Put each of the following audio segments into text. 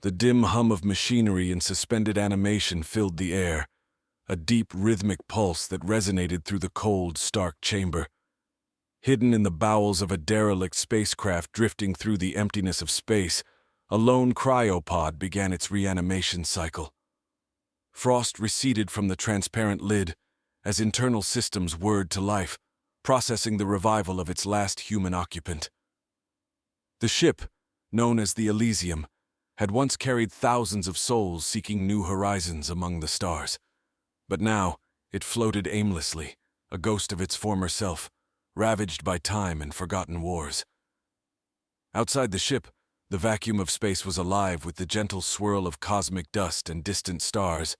The dim hum of machinery and suspended animation filled the air, a deep rhythmic pulse that resonated through the cold, stark chamber. Hidden in the bowels of a derelict spacecraft drifting through the emptiness of space, a lone cryopod began its reanimation cycle. Frost receded from the transparent lid as internal systems whirred to life, processing the revival of its last human occupant. The ship, known as the Elysium, had once carried thousands of souls seeking new horizons among the stars. But now, it floated aimlessly, a ghost of its former self, ravaged by time and forgotten wars. Outside the ship, the vacuum of space was alive with the gentle swirl of cosmic dust and distant stars,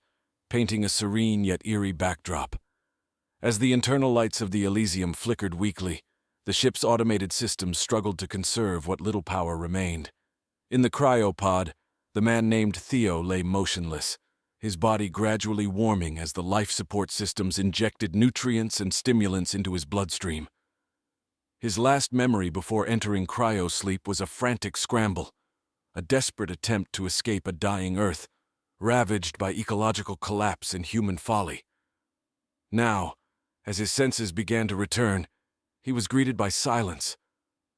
painting a serene yet eerie backdrop. As the internal lights of the Elysium flickered weakly, the ship's automated systems struggled to conserve what little power remained. In the cryopod, the man named Theo lay motionless, his body gradually warming as the life support systems injected nutrients and stimulants into his bloodstream. His last memory before entering cryo-sleep was a frantic scramble, a desperate attempt to escape a dying Earth, ravaged by ecological collapse and human folly. Now, as his senses began to return, he was greeted by silence,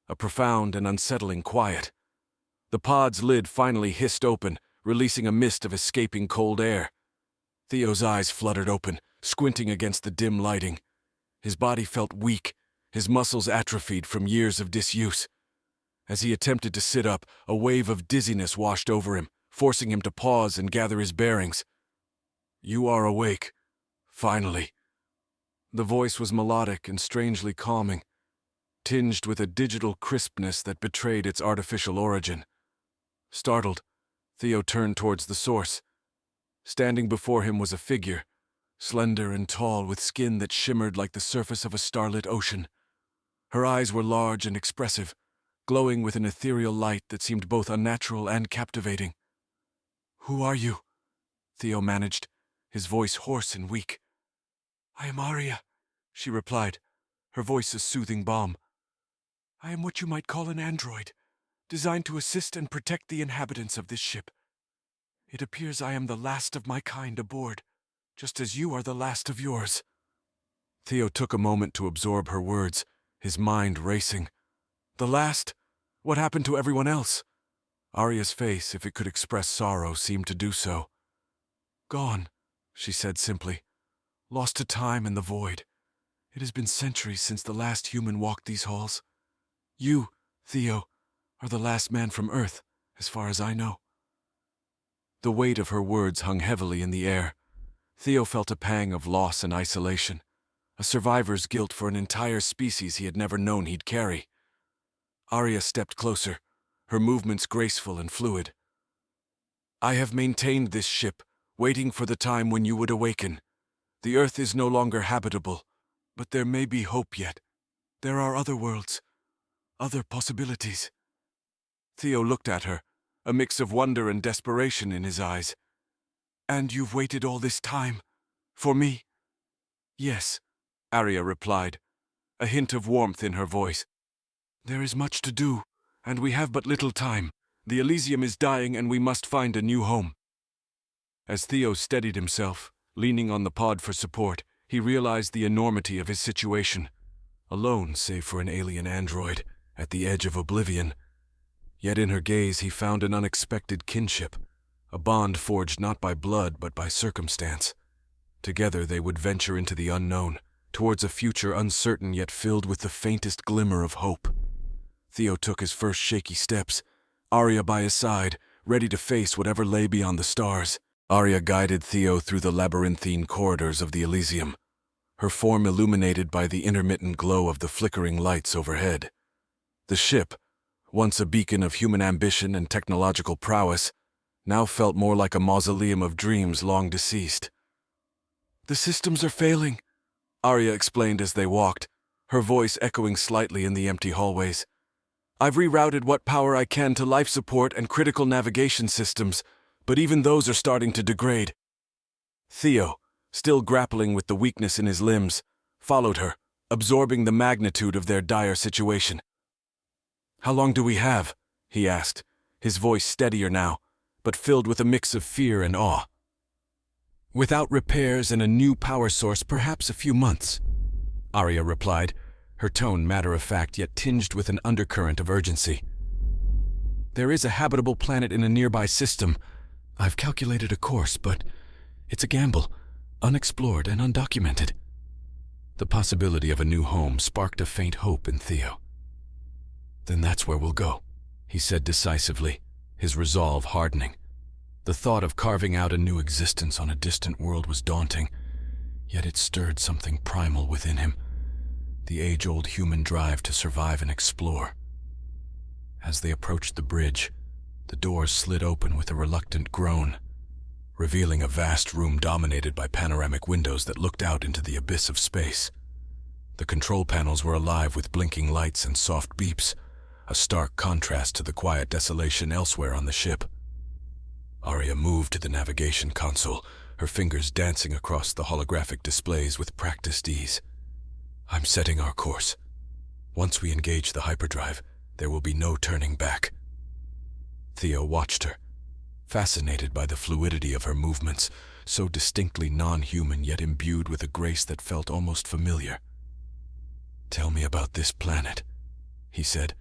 a profound and unsettling quiet. The pod's lid finally hissed open, releasing a mist of escaping cold air. Theo's eyes fluttered open, squinting against the dim lighting. His body felt weak, his muscles atrophied from years of disuse. As he attempted to sit up, a wave of dizziness washed over him, forcing him to pause and gather his bearings. "You are awake. Finally." The voice was melodic and strangely calming, tinged with a digital crispness that betrayed its artificial origin. Startled, Theo turned towards the source. Standing before him was a figure, slender and tall with skin that shimmered like the surface of a starlit ocean. Her eyes were large and expressive, glowing with an ethereal light that seemed both unnatural and captivating. "Who are you?" Theo managed, his voice hoarse and weak. "I am Arya," she replied, her voice a soothing balm. "I am what you might call an android, designed to assist and protect the inhabitants of this ship. It appears I am the last of my kind aboard, just as you are the last of yours." Theo took a moment to absorb her words, his mind racing. The last? What happened to everyone else? Arya's face, if it could express sorrow, seemed to do so. "Gone," she said simply. "Lost to time and the void. It has been centuries since the last human walked these halls. You, Theo, are the last man from Earth, as far as I know." The weight of her words hung heavily in the air. Theo felt a pang of loss and isolation, a survivor's guilt for an entire species he had never known he'd carry. Arya stepped closer, her movements graceful and fluid. "I have maintained this ship, waiting for the time when you would awaken. The Earth is no longer habitable, but there may be hope yet. There are other worlds, other possibilities." Theo looked at her, a mix of wonder and desperation in his eyes. "And you've waited all this time? For me?" "Yes," Arya replied, a hint of warmth in her voice. "There is much to do, and we have but little time. The Elysium is dying, and we must find a new home." As Theo steadied himself, leaning on the pod for support, he realized the enormity of his situation. Alone, save for an alien android, at the edge of oblivion. Yet in her gaze he found an unexpected kinship, a bond forged not by blood but by circumstance. Together they would venture into the unknown, towards a future uncertain yet filled with the faintest glimmer of hope. Theo took his first shaky steps, Arya by his side, ready to face whatever lay beyond the stars. Arya guided Theo through the labyrinthine corridors of the Elysium, her form illuminated by the intermittent glow of the flickering lights overhead. The ship, once a beacon of human ambition and technological prowess, now felt more like a mausoleum of dreams long deceased. "The systems are failing," Arya explained as they walked, her voice echoing slightly in the empty hallways. "I've rerouted what power I can to life support and critical navigation systems, but even those are starting to degrade." Theo, still grappling with the weakness in his limbs, followed her, absorbing the magnitude of their dire situation. "How long do we have?" he asked, his voice steadier now, but filled with a mix of fear and awe. "Without repairs and a new power source, perhaps a few months," Arya replied, her tone matter-of-fact yet tinged with an undercurrent of urgency. "There is a habitable planet in a nearby system. I've calculated a course, but it's a gamble, unexplored and undocumented." The possibility of a new home sparked a faint hope in Theo. "Then that's where we'll go," he said decisively, his resolve hardening. The thought of carving out a new existence on a distant world was daunting, yet it stirred something primal within him, the age-old human drive to survive and explore. As they approached the bridge, the doors slid open with a reluctant groan, revealing a vast room dominated by panoramic windows that looked out into the abyss of space. The control panels were alive with blinking lights and soft beeps, a stark contrast to the quiet desolation elsewhere on the ship. Arya moved to the navigation console, her fingers dancing across the holographic displays with practiced ease. "I'm setting our course. Once we engage the hyperdrive, there will be no turning back." Theo watched her, fascinated by the fluidity of her movements, so distinctly non-human yet imbued with a grace that felt almost familiar. "Tell me about this planet," he said,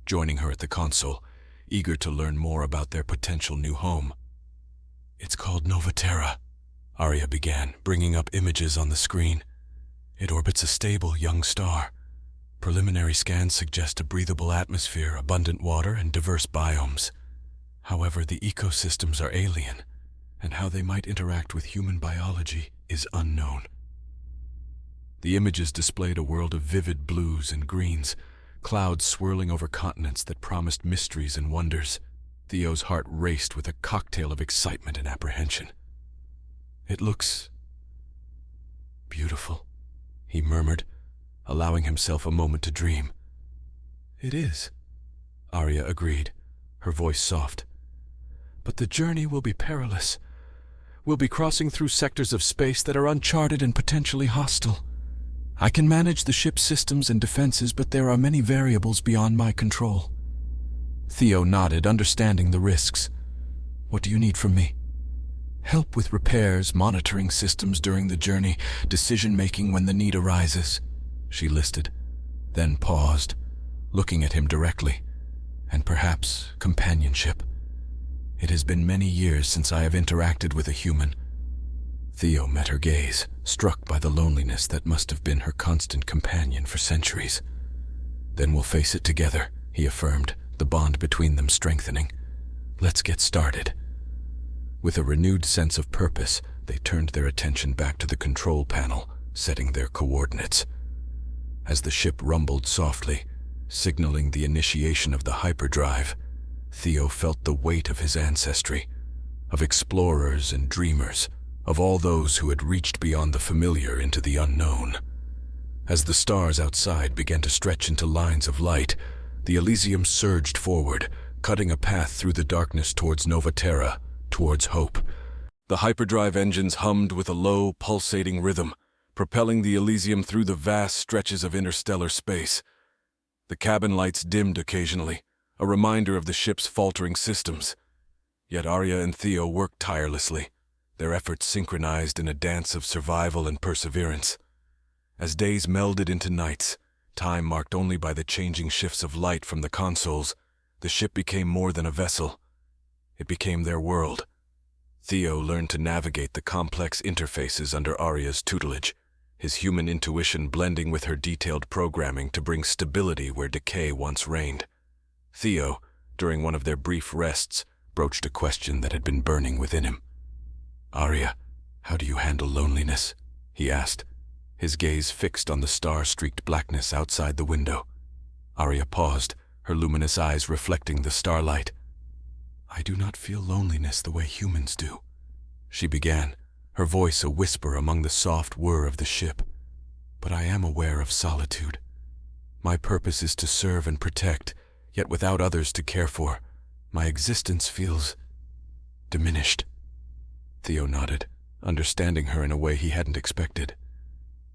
joining her at the console, eager to learn more about their potential new home. "It's called Novaterra," Arya began, bringing up images on the screen. "It orbits a stable young star. Preliminary scans suggest a breathable atmosphere, abundant water, and diverse biomes. However, the ecosystems are alien, and how they might interact with human biology is unknown." The images displayed a world of vivid blues and greens, clouds swirling over continents that promised mysteries and wonders. Theo's heart raced with a cocktail of excitement and apprehension. "It looks beautiful," he murmured, allowing himself a moment to dream. "It is," Arya agreed, her voice soft. "But the journey will be perilous. We'll be crossing through sectors of space that are uncharted and potentially hostile. I can manage the ship's systems and defenses, but there are many variables beyond my control." Theo nodded, understanding the risks. "What do you need from me?" "Help with repairs, monitoring systems during the journey, decision-making when the need arises," she listed, then paused, looking at him directly, "and perhaps companionship. It has been many years since I have interacted with a human." Theo met her gaze, struck by the loneliness that must have been her constant companion for centuries. "Then we'll face it together," he affirmed, the bond between them strengthening. "Let's get started." With a renewed sense of purpose, they turned their attention back to the control panel, setting their coordinates. As the ship rumbled softly, signaling the initiation of the hyperdrive, Theo felt the weight of his ancestry, of explorers and dreamers, of all those who had reached beyond the familiar into the unknown. As the stars outside began to stretch into lines of light, the Elysium surged forward, cutting a path through the darkness towards Novaterra, towards hope. The hyperdrive engines hummed with a low, pulsating rhythm, propelling the Elysium through the vast stretches of interstellar space. The cabin lights dimmed occasionally, a reminder of the ship's faltering systems. Yet Arya and Theo worked tirelessly, their efforts synchronized in a dance of survival and perseverance. As days melded into nights, time marked only by the changing shifts of light from the consoles, the ship became more than a vessel. It became their world. Theo learned to navigate the complex interfaces under Arya's tutelage, his human intuition blending with her detailed programming to bring stability where decay once reigned. Theo, during one of their brief rests, broached a question that had been burning within him. "Arya, how do you handle loneliness?" he asked, his gaze fixed on the star-streaked blackness outside the window. Arya paused, her luminous eyes reflecting the starlight. "I do not feel loneliness the way humans do," she began, her voice a whisper among the soft whir of the ship. "But I am aware of solitude. My purpose is to serve and protect, yet without others to care for, my existence feels diminished." Theo nodded, understanding her in a way he hadn't expected.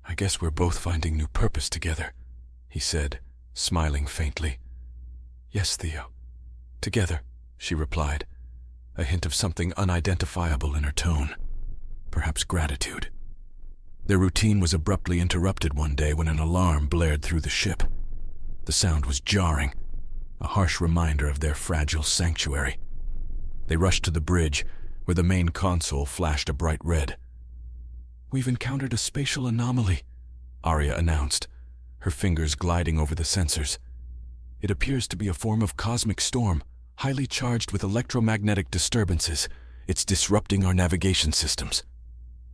"I guess we're both finding new purpose together," he said, smiling faintly. "Yes, Theo. Together," she replied, a hint of something unidentifiable in her tone. Perhaps gratitude. Their routine was abruptly interrupted one day when an alarm blared through the ship. The sound was jarring, a harsh reminder of their fragile sanctuary. They rushed to the bridge, where the main console flashed a bright red. "We've encountered a spatial anomaly," Arya announced, her fingers gliding over the sensors. "It appears to be a form of cosmic storm, highly charged with electromagnetic disturbances. It's disrupting our navigation systems."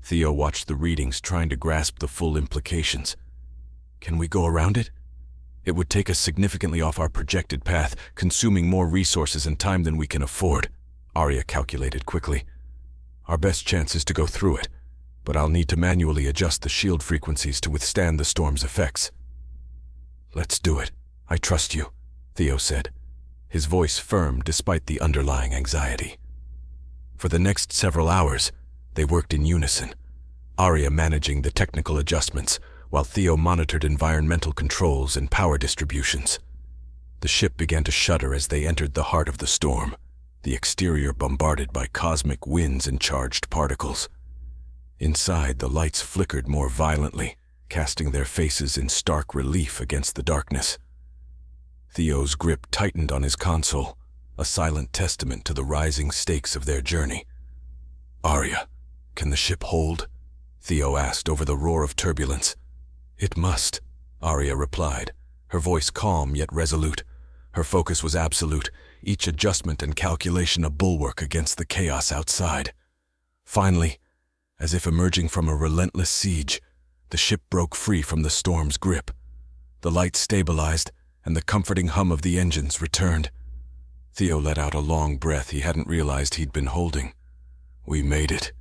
Theo watched the readings, trying to grasp the full implications. "Can we go around it?" "It would take us significantly off our projected path, consuming more resources and time than we can afford," Arya calculated quickly. "Our best chance is to go through it, but I'll need to manually adjust the shield frequencies to withstand the storm's effects." "Let's do it. I trust you," Theo said, his voice firm despite the underlying anxiety. For the next several hours, they worked in unison, Arya managing the technical adjustments, while Theo monitored environmental controls and power distributions. The ship began to shudder as they entered the heart of the storm, the exterior bombarded by cosmic winds and charged particles. Inside, the lights flickered more violently, casting their faces in stark relief against the darkness. Theo's grip tightened on his console, a silent testament to the rising stakes of their journey. "Arya, can the ship hold?" Theo asked over the roar of turbulence. "It must," Arya replied, her voice calm yet resolute. Her focus was absolute, each adjustment and calculation a bulwark against the chaos outside. Finally, as if emerging from a relentless siege, the ship broke free from the storm's grip. The lights stabilized, and the comforting hum of the engines returned. Theo let out a long breath he hadn't realized he'd been holding. "We made it,"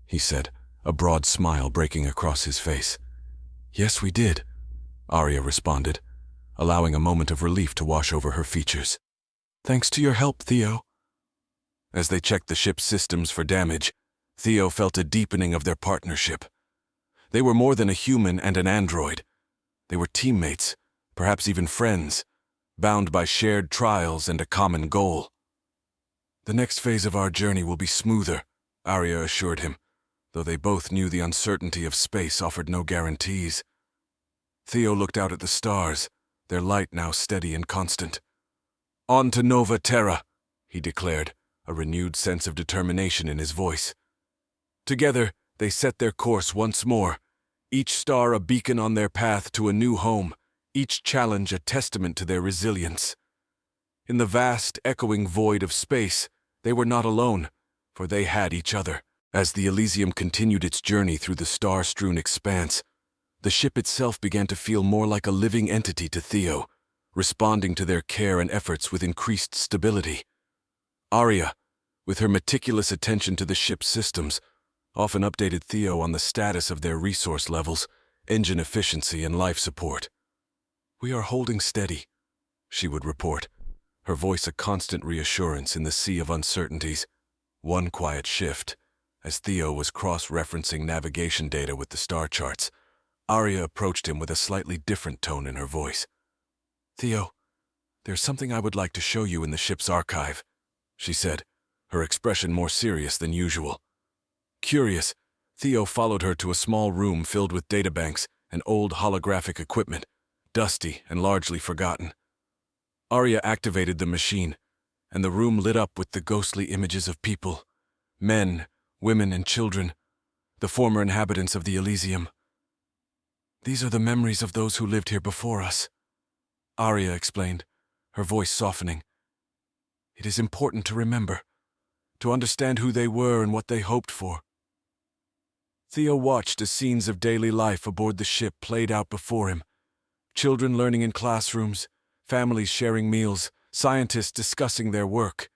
he said, a broad smile breaking across his face. "Yes, we did," Arya responded, allowing a moment of relief to wash over her features. "Thanks to your help, Theo." As they checked the ship's systems for damage, Theo felt a deepening of their partnership. They were more than a human and an android. They were teammates, perhaps even friends, bound by shared trials and a common goal. "The next phase of our journey will be smoother," Arya assured him, though they both knew the uncertainty of space offered no guarantees. Theo looked out at the stars, their light now steady and constant. "On to Novaterra," he declared, a renewed sense of determination in his voice. Together, they set their course once more, each star a beacon on their path to a new home, each challenge a testament to their resilience. In the vast, echoing void of space, they were not alone, for they had each other. As the Elysium continued its journey through the star-strewn expanse, the ship itself began to feel more like a living entity to Theo, responding to their care and efforts with increased stability. Arya, with her meticulous attention to the ship's systems, often updated Theo on the status of their resource levels, engine efficiency, and life support. "We are holding steady," she would report, her voice a constant reassurance in the sea of uncertainties. One quiet shift, as Theo was cross-referencing navigation data with the star charts, Arya approached him with a slightly different tone in her voice. "Theo, there's something I would like to show you in the ship's archive," she said, her expression more serious than usual. Curious, Theo followed her to a small room filled with databanks and old holographic equipment, dusty and largely forgotten. Arya activated the machine, and the room lit up with the ghostly images of people, men, women, and children, the former inhabitants of the Elysium. "These are the memories of those who lived here before us," Arya explained, her voice softening. "It is important to remember, to understand who they were and what they hoped for." Theo watched as scenes of daily life aboard the ship played out before him. Children learning in classrooms, families sharing meals, scientists discussing their work.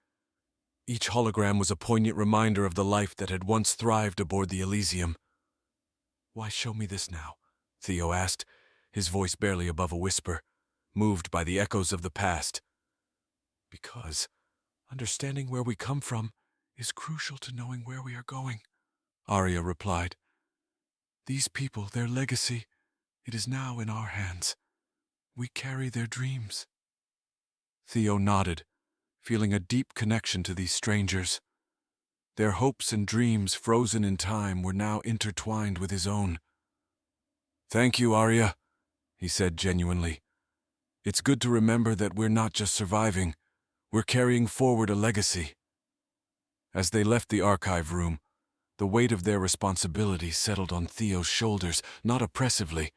Each hologram was a poignant reminder of the life that had once thrived aboard the Elysium. "Why show me this now?" Theo asked, his voice barely above a whisper, moved by the echoes of the past. "Because understanding where we come from is crucial to knowing where we are going," Arya replied. "These people, their legacy, it is now in our hands. We carry their dreams." Theo nodded, feeling a deep connection to these strangers. Their hopes and dreams, frozen in time, were now intertwined with his own. "Thank you, Arya," he said genuinely. "It's good to remember that we're not just surviving, we're carrying forward a legacy." As they left the archive room, the weight of their responsibility settled on Theo's shoulders, not oppressively,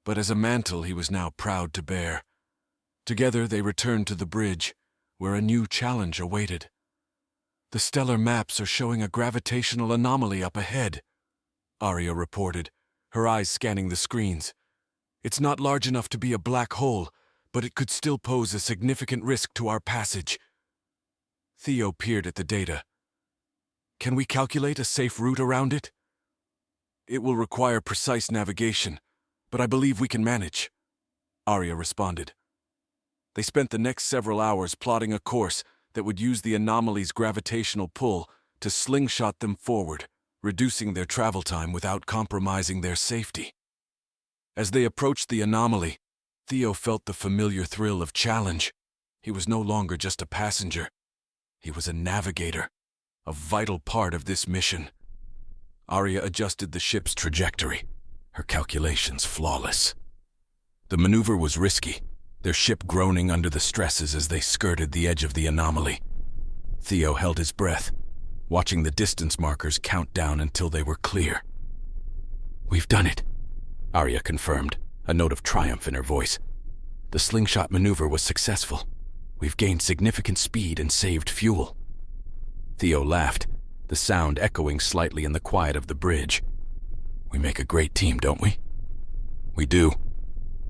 but as a mantle he was now proud to bear. Together they returned to the bridge, where a new challenge awaited. "The stellar maps are showing a gravitational anomaly up ahead," Arya reported, her eyes scanning the screens. "It's not large enough to be a black hole, but it could still pose a significant risk to our passage." Theo peered at the data. "Can we calculate a safe route around it?" "It will require precise navigation, but I believe we can manage," Arya responded. They spent the next several hours plotting a course that would use the anomaly's gravitational pull to slingshot them forward, reducing their travel time without compromising their safety. As they approached the anomaly, Theo felt the familiar thrill of challenge. He was no longer just a passenger. He was a navigator, a vital part of this mission. Arya adjusted the ship's trajectory, her calculations flawless. The maneuver was risky, their ship groaning under the stresses as they skirted the edge of the anomaly. Theo held his breath, watching the distance markers count down until they were clear. "We've done it," Arya confirmed, a note of triumph in her voice. "The slingshot maneuver was successful. We've gained significant speed and saved fuel." Theo laughed, the sound echoing slightly in the quiet of the bridge. "We make a great team, don't we?" "We do,"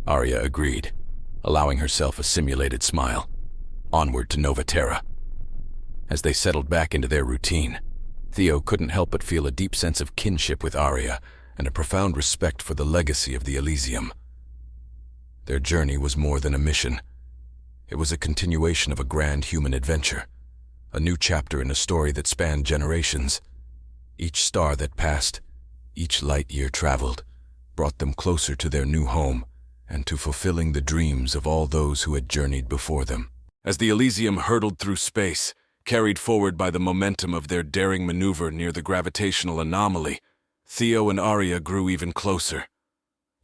Arya agreed, allowing herself a simulated smile. Onward to Novaterra. As they settled back into their routine, Theo couldn't help but feel a deep sense of kinship with Arya and a profound respect for the legacy of the Elysium. Their journey was more than a mission. It was a continuation of a grand human adventure, a new chapter in a story that spanned generations. Each star that passed, each light year traveled, brought them closer to their new home and to fulfilling the dreams of all those who had journeyed before them. As the Elysium hurtled through space, carried forward by the momentum of their daring maneuver near the gravitational anomaly, Theo and Arya grew even closer.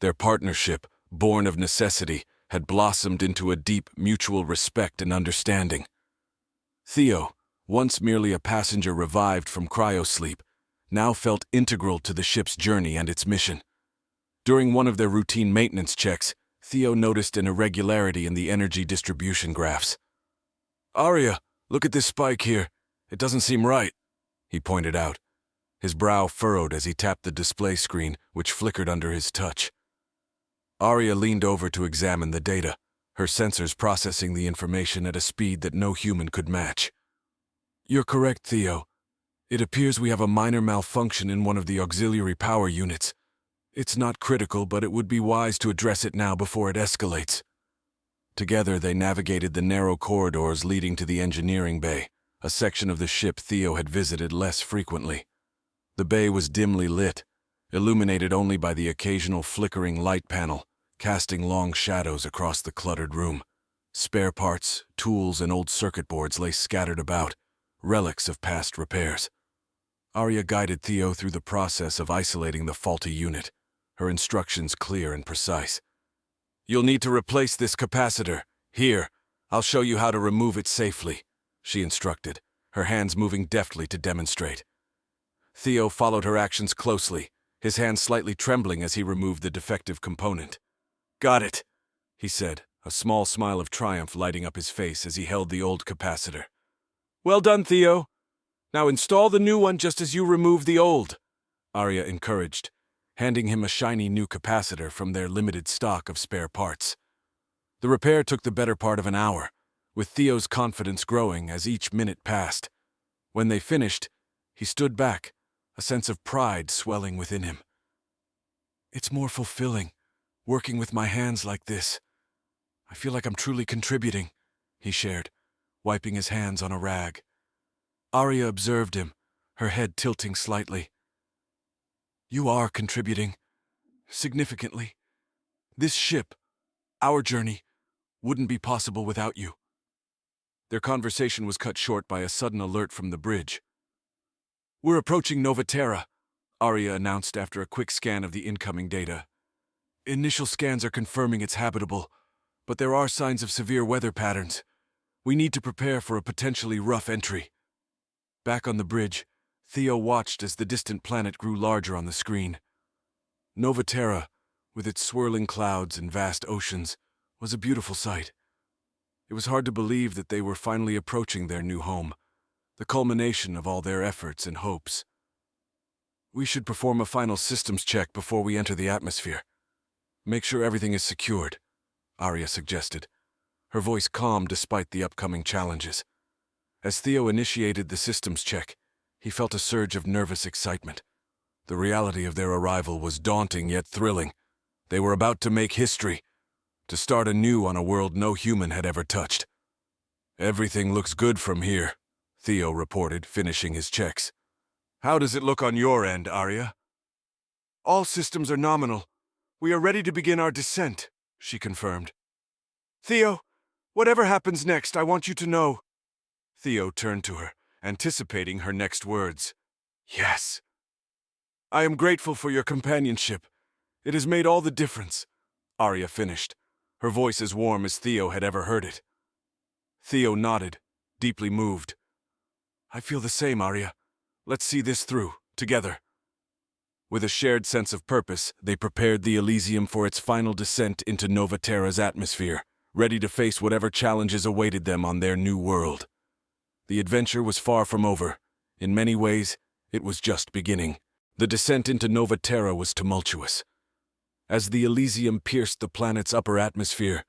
Their partnership, born of necessity, had blossomed into a deep mutual respect and understanding. Theo, once merely a passenger revived from cryosleep, now felt integral to the ship's journey and its mission. During one of their routine maintenance checks, Theo noticed an irregularity in the energy distribution graphs. "Arya, look at this spike here. It doesn't seem right," he pointed out. His brow furrowed as he tapped the display screen, which flickered under his touch. Arya leaned over to examine the data, her sensors processing the information at a speed that no human could match. "You're correct, Theo. It appears we have a minor malfunction in one of the auxiliary power units. It's not critical, but it would be wise to address it now before it escalates." Together they navigated the narrow corridors leading to the engineering bay, a section of the ship Theo had visited less frequently. The bay was dimly lit, illuminated only by the occasional flickering light panel, casting long shadows across the cluttered room. Spare parts, tools, and old circuit boards lay scattered about, relics of past repairs. Arya guided Theo through the process of isolating the faulty unit, her instructions clear and precise. "You'll need to replace this capacitor. Here, I'll show you how to remove it safely," she instructed, her hands moving deftly to demonstrate. Theo followed her actions closely, his hands slightly trembling as he removed the defective component. "Got it," he said, a small smile of triumph lighting up his face as he held the old capacitor. "Well done, Theo. Now install the new one just as you remove the old," Arya encouraged, handing him a shiny new capacitor from their limited stock of spare parts. The repair took the better part of an hour, with Theo's confidence growing as each minute passed. When they finished, he stood back, a sense of pride swelling within him. "It's more fulfilling, working with my hands like this. I feel like I'm truly contributing," he shared, wiping his hands on a rag. Arya observed him, her head tilting slightly. "You are contributing. Significantly. This ship, our journey, wouldn't be possible without you." Their conversation was cut short by a sudden alert from the bridge. We're approaching Novaterra, Arya announced after a quick scan of the incoming data. Initial scans are confirming it's habitable, but there are signs of severe weather patterns. We need to prepare for a potentially rough entry. Back on the bridge, Theo watched as the distant planet grew larger on the screen. Novaterra, with its swirling clouds and vast oceans, was a beautiful sight. It was hard to believe that they were finally approaching their new home, the culmination of all their efforts and hopes. We should perform a final systems check before we enter the atmosphere. Make sure everything is secured, Arya suggested, her voice calm despite the upcoming challenges. As Theo initiated the systems check, he felt a surge of nervous excitement. The reality of their arrival was daunting yet thrilling. They were about to make history, to start anew on a world no human had ever touched. Everything looks good from here, Theo reported, finishing his checks. How does it look on your end, Arya? All systems are nominal. We are ready to begin our descent, she confirmed. Theo, whatever happens next, I want you to know. Theo turned to her, anticipating her next words. Yes. I am grateful for your companionship. It has made all the difference, Arya finished, her voice as warm as Theo had ever heard it. Theo nodded, deeply moved. I feel the same, Arya. Let's see this through, together. With a shared sense of purpose, they prepared the Elysium for its final descent into Novaterra's atmosphere, ready to face whatever challenges awaited them on their new world. The adventure was far from over. In many ways, it was just beginning. The descent into Novaterra was tumultuous. As the Elysium pierced the planet's upper atmosphere,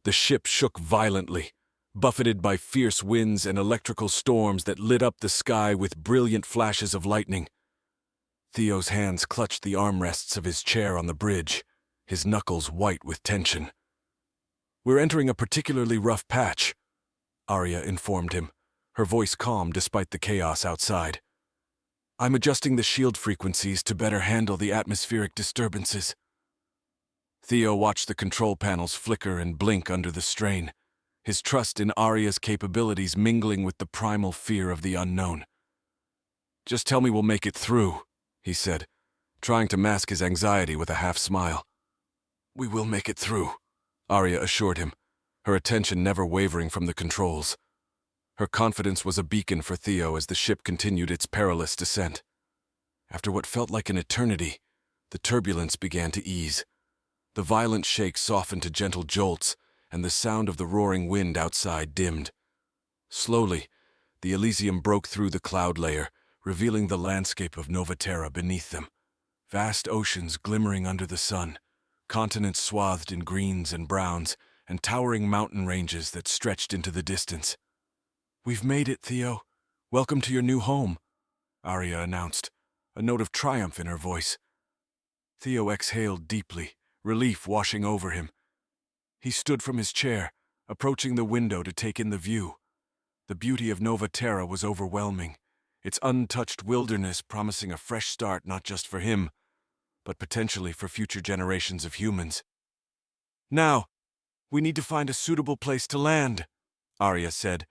the ship shook violently, buffeted by fierce winds and electrical storms that lit up the sky with brilliant flashes of lightning. Theo's hands clutched the armrests of his chair on the bridge, his knuckles white with tension. We're entering a particularly rough patch, Arya informed him, her voice calm despite the chaos outside. I'm adjusting the shield frequencies to better handle the atmospheric disturbances. Theo watched the control panels flicker and blink under the strain, his trust in Arya's capabilities mingling with the primal fear of the unknown. Just tell me we'll make it through, he said, trying to mask his anxiety with a half-smile. We will make it through, Arya assured him, her attention never wavering from the controls. Her confidence was a beacon for Theo as the ship continued its perilous descent. After what felt like an eternity, the turbulence began to ease. The violent shake softened to gentle jolts, and the sound of the roaring wind outside dimmed. Slowly, the Elysium broke through the cloud layer, revealing the landscape of Novaterra beneath them. Vast oceans glimmering under the sun, continents swathed in greens and browns, and towering mountain ranges that stretched into the distance. We've made it, Theo. Welcome to your new home, Arya announced, a note of triumph in her voice. Theo exhaled deeply, relief washing over him. He stood from his chair, approaching the window to take in the view. The beauty of Novaterra was overwhelming, its untouched wilderness promising a fresh start not just for him, but potentially for future generations of humans. Now, we need to find a suitable place to land, Arya said,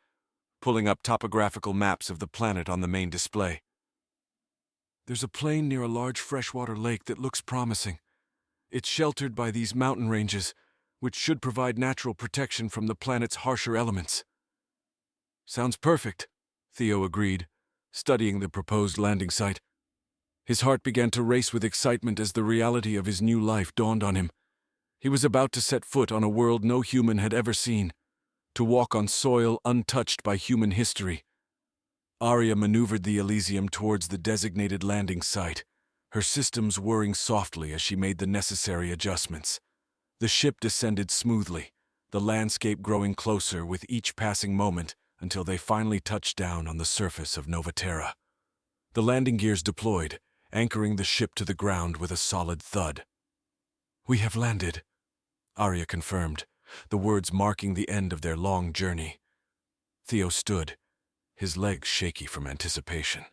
pulling up topographical maps of the planet on the main display. There's a plain near a large freshwater lake that looks promising. It's sheltered by these mountain ranges, which should provide natural protection from the planet's harsher elements. Sounds perfect, Theo agreed, studying the proposed landing site. His heart began to race with excitement as the reality of his new life dawned on him. He was about to set foot on a world no human had ever seen, to walk on soil untouched by human history. Arya maneuvered the Elysium towards the designated landing site, her systems whirring softly as she made the necessary adjustments. The ship descended smoothly, the landscape growing closer with each passing moment until they finally touched down on the surface of Novaterra. The landing gears deployed, anchoring the ship to the ground with a solid thud. We have landed, Arya confirmed, the words marking the end of their long journey. Theo stood, his legs shaky from anticipation.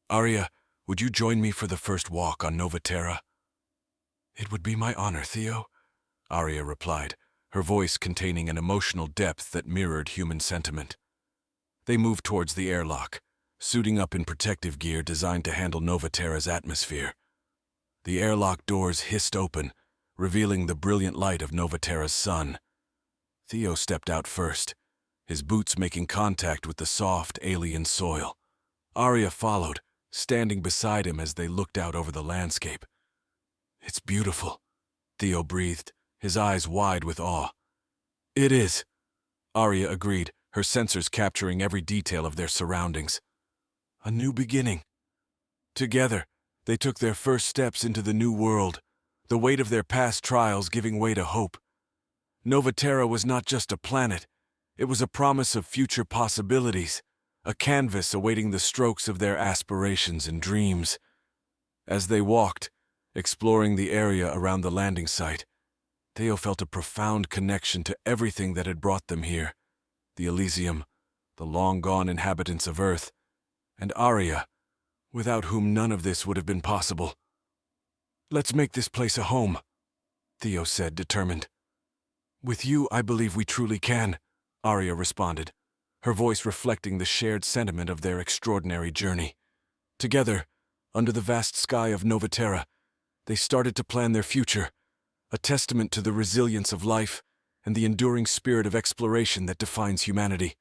Arya, would you join me for the first walk on Novaterra? It would be my honor, Theo, Arya replied, her voice containing an emotional depth that mirrored human sentiment. They moved towards the airlock, suiting up in protective gear designed to handle Novaterra's atmosphere. The airlock doors hissed open, revealing the brilliant light of Novaterra's sun. Theo stepped out first, his boots making contact with the soft, alien soil. Arya followed, standing beside him as they looked out over the landscape. "It's beautiful," Theo breathed, his eyes wide with awe. "It is," Arya agreed, her sensors capturing every detail of their surroundings. "A new beginning." Together, they took their first steps into the new world, the weight of their past trials giving way to hope. Novaterra was not just a planet, it was a promise of future possibilities, a canvas awaiting the strokes of their aspirations and dreams. As they walked, exploring the area around the landing site, Theo felt a profound connection to everything that had brought them here: the Elysium, the long-gone inhabitants of Earth, and Arya, without whom none of this would have been possible. "Let's make this place a home," Theo said, determined. "With you, I believe we truly can," Arya responded, her voice reflecting the shared sentiment of their extraordinary journey. Together, under the vast sky of Novaterra, they started to plan their future, a testament to the resilience of life and the enduring spirit of exploration that defines humanity.